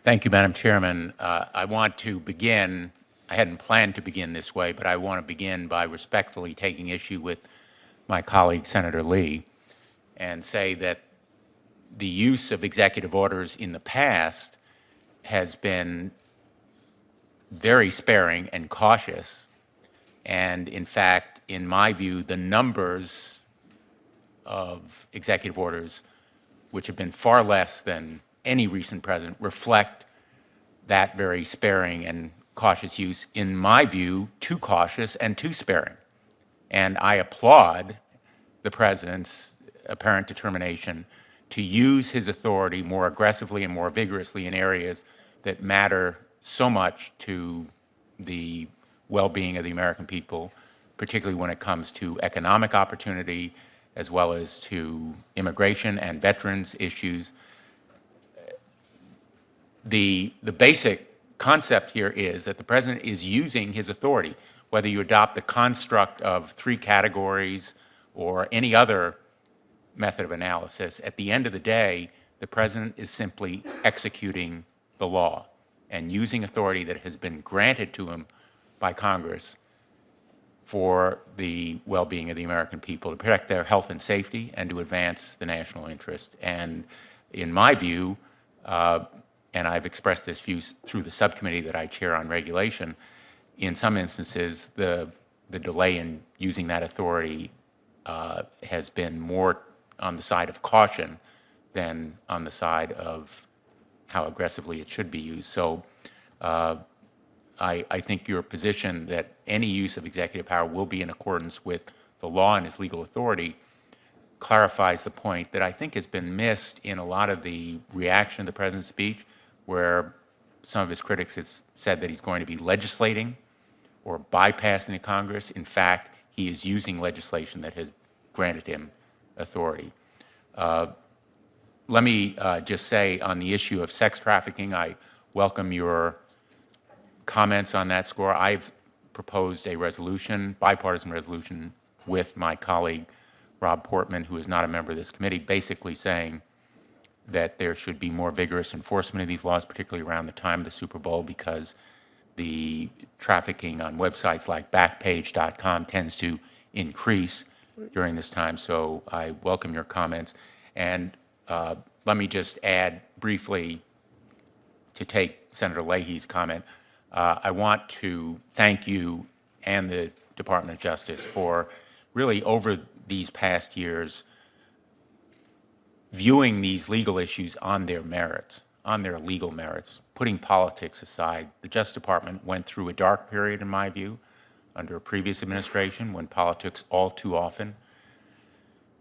Thank you, Madam Chairman. I want to begin, I hadn't planned to begin this way, but I want to begin by respectfully taking issue with my colleague, Senator Lee, and say that the use of executive orders in the past has been very sparing and cautious. And in fact, in my view, the numbers of executive orders, which have been far less than any recent president, reflect that very sparing and cautious use, in my view, too cautious and too sparing. And I applaud the president's apparent determination to use his authority more aggressively and more vigorously in areas that matter so much to the well-being of the American people, particularly when it comes to economic opportunity, as well as to immigration and veterans issues. The basic concept here is that the president is using his authority, whether you adopt the construct of 3 categories or any other method of analysis. At the end of the day, the president is simply executing the law and using authority that has been granted to him by Congress for the well-being of the American people, to protect their health and safety and to advance the national interest. And in my view, and I've expressed this view through the subcommittee that I chair on regulation, in some instances, the delay in using that authority has been more on the side of caution than on the side of how aggressively it should be used. So I think your position that any use of executive power will be in accordance with the law and his legal authority clarifies the point that I think has been missed in a lot of the reaction to the president's speech, where some of his critics have said that he's going to be legislating or bypassing the Congress. In fact, he is using legislation that has granted him authority. Let me just say on the issue of sex trafficking, I welcome your comments on that score. I've proposed a resolution, bipartisan resolution, with my colleague Rob Portman, who is not a member of this committee, basically saying that there should be more vigorous enforcement of these laws, particularly around the time of the Super Bowl, because the trafficking on websites like Backpage.com tends to increase during this time. So I welcome your comments. And let me just add briefly, to take Senator Leahy's comment, I want to thank you and the Department of Justice for really over these past years viewing these legal issues on their merits, on their legal merits, putting politics aside. The Justice Department went through a dark period, in my view, under a previous administration when politics all too often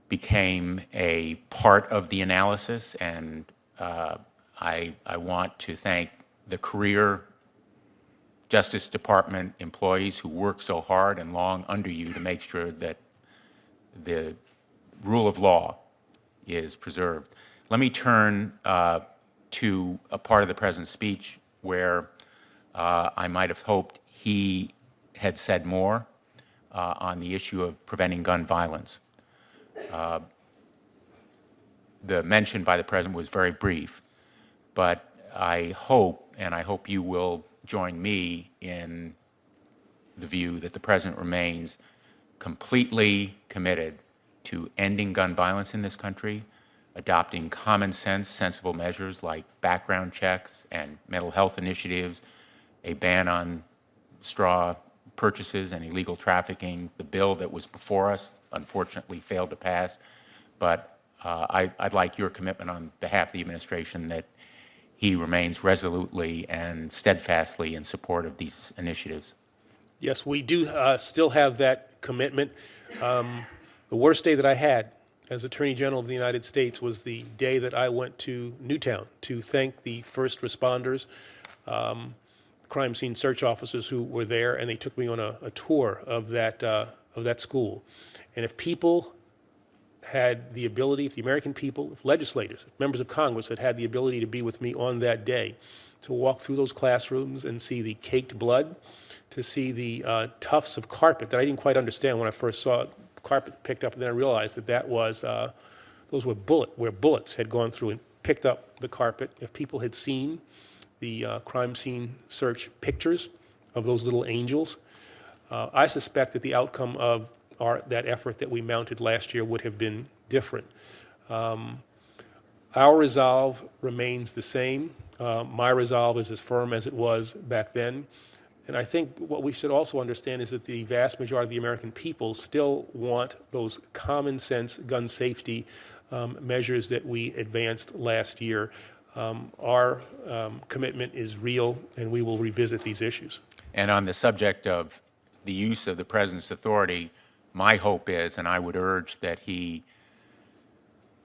became a part of the analysis, and I want to thank the career Justice Department employees who work so hard and long under you to make sure that the rule of law is preserved. Let me turn to a part of the president's speech where I might have hoped he had said more on the issue of preventing gun violence. The mention by the president was very brief, but I hope, and I hope you will join me in the view that the president remains completely committed to ending gun violence in this country, adopting common sense, sensible measures like background checks and mental health initiatives, a ban on straw purchases and illegal trafficking. The bill that was before us unfortunately failed to pass, but I'd like your commitment on behalf of the administration that he remains resolutely and steadfastly in support of these initiatives. Yes, we do still have that commitment. The worst day that I had as Attorney General of the United States was the day that I went to Newtown to thank the first responders, crime scene search officers who were there, and they took me on a tour of that school. And if people had the ability, if the American people, if legislators, if members of Congress had the ability to be with me on that day, to walk through those classrooms and see the caked blood, to see the tufts of carpet that I didn't quite understand when I first saw it, carpet picked up, and then I realized that that was, those were where bullets had gone through picked up the carpet. If people had seen the crime scene search pictures of those little angels, I suspect that the outcome of that effort that we mounted last year would have been different. Our resolve remains the same. My resolve is as firm as it was back then. And I think what we should also understand is that the vast majority of the American people still want those common sense gun safety measures that we advanced last year. Our commitment is real, and we will revisit these issues. And on the subject of the use of the President's authority, my hope is, and I would urge that he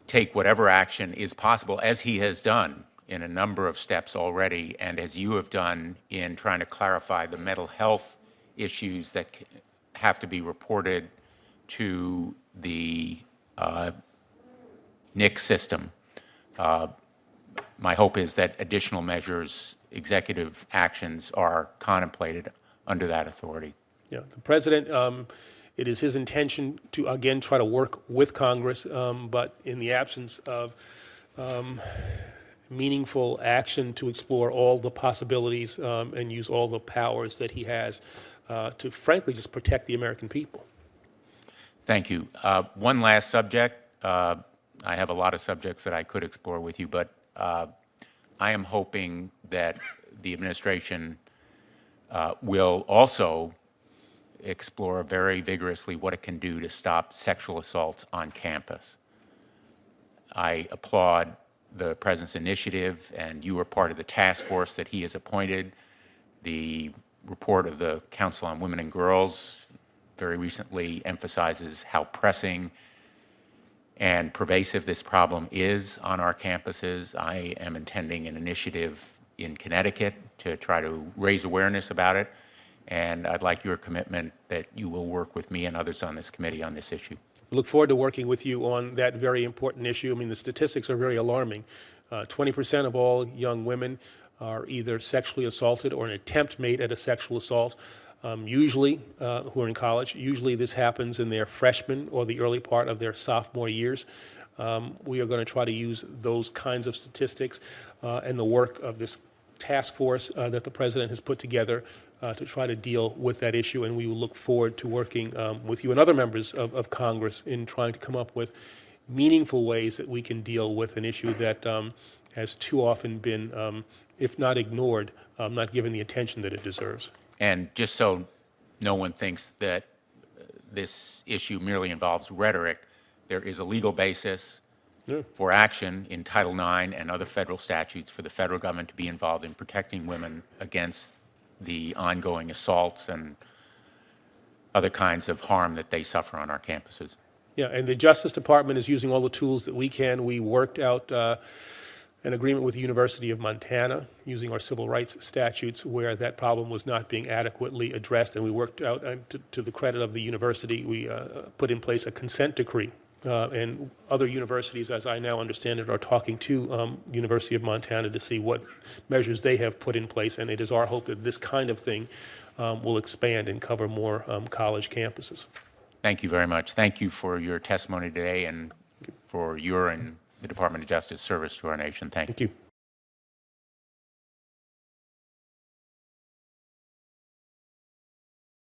take whatever action is possible, as he has done in a number of steps already, and as you have done in trying to clarify the mental health issues that have to be reported to the NIC system. My hope is that additional measures, executive actions, are contemplated under that authority. Yeah, the President, it is his intention to, again, try to work with Congress, but in the absence of meaningful action to explore all the possibilities and use all the powers that he has to, frankly, just protect the American people. Thank you. One last subject. I have a lot of subjects that I could explore with you, but I am hoping that the administration will also explore very vigorously what it can do to stop sexual assaults on campus. I applaud the President's initiative, and you are part of the task force that he has appointed. The report of the Council on Women and Girls very recently emphasizes how pressing and pervasive this problem is on our campuses. I am intending an initiative in Connecticut to try to raise awareness about it, and I'd like your commitment that you will work with me and others on this committee on this issue. Look forward to working with you on that very important issue. I mean, the statistics are very alarming. 20% of all young women are either sexually assaulted or an attempt made at a sexual assault, usually who are in college. Usually this happens in their freshman or the early part of their sophomore years. We are going to try to use those kinds of statistics and the work of this task force that the President has put together to try to deal with that issue, and we will look forward to working with you and other members of Congress in trying to come up with meaningful ways that we can deal with an issue that has too often been, if not ignored, not given the attention that it deserves. And just so no one thinks that this issue merely involves rhetoric, there is a legal basis for action in Title IX and other federal statutes for the federal government to be involved in protecting women against the ongoing assaults and other kinds of harm that they suffer on our campuses. Yeah, and the Justice Department is using all the tools that we can. We worked out an agreement with the University of Montana using our civil rights statutes where that problem was not being adequately addressed, and we worked out, to the credit of the university, we put in place a consent decree. And other universities, as I now understand it, are talking to University of Montana to see what measures they have put in place, and it is our hope that this kind of thing will expand and cover more college campuses. Thank you very much. Thank you for your testimony today and for your and the Department of Justice service to our nation. Thank you. Thank you.